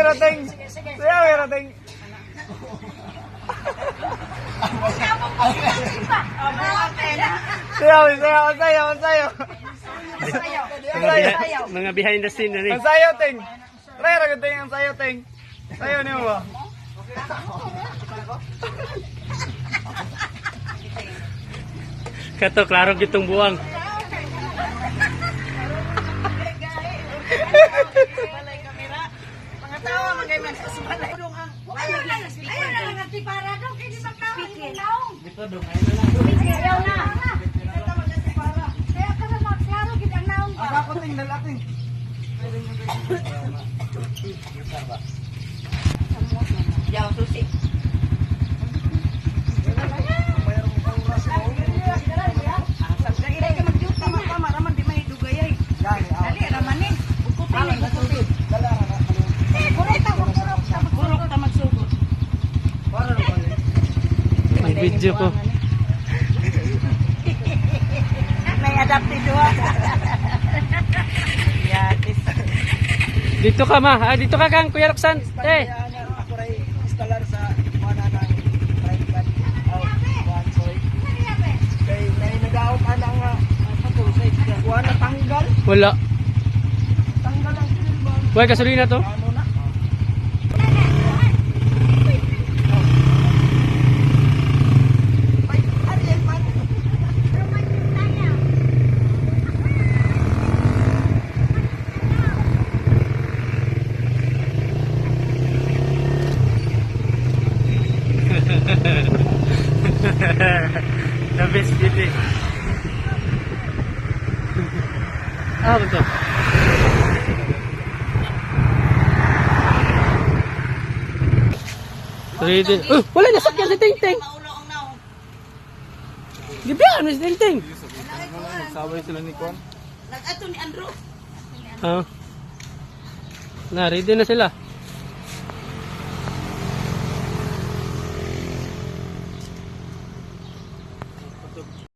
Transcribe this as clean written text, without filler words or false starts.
rating. Sayaw, rating. Sayaw. Mga behind the scene na rin. Ang sayaw, ting. Try, ragot ting, ang sayaw, ting. Sayaw niyo ba? Kato, klaro gitong buwang. Mga tawa, magayman sa sumalay. Ayaw na lang ang tipara daw. Kaya di ba tawag yung naong? Ayaw na. Kaya ka na magklaro, kita naong pa. Ako, ting, dalating. Yaw, susi. Ang video ko. May adapted doon. Yatis. Dito ka ma. Dito ka kang Kuya Roxanne. Ako rin installer sa mana ng tripod. Kaya nag-out ka ng kuha na tanggal. Wala. Tanggal ang silba. Buhay gasolina to. Ano na? Ay, Ariel man. The best dito eh. Ah, betul. Ready. Wala na sakyan si Ting Ting. Maulo ang naong. Gibiyan si Ting Ting. Sabay sila ni Kwan. Nag-ato ni Andrew. Ah. Na, ready na sila.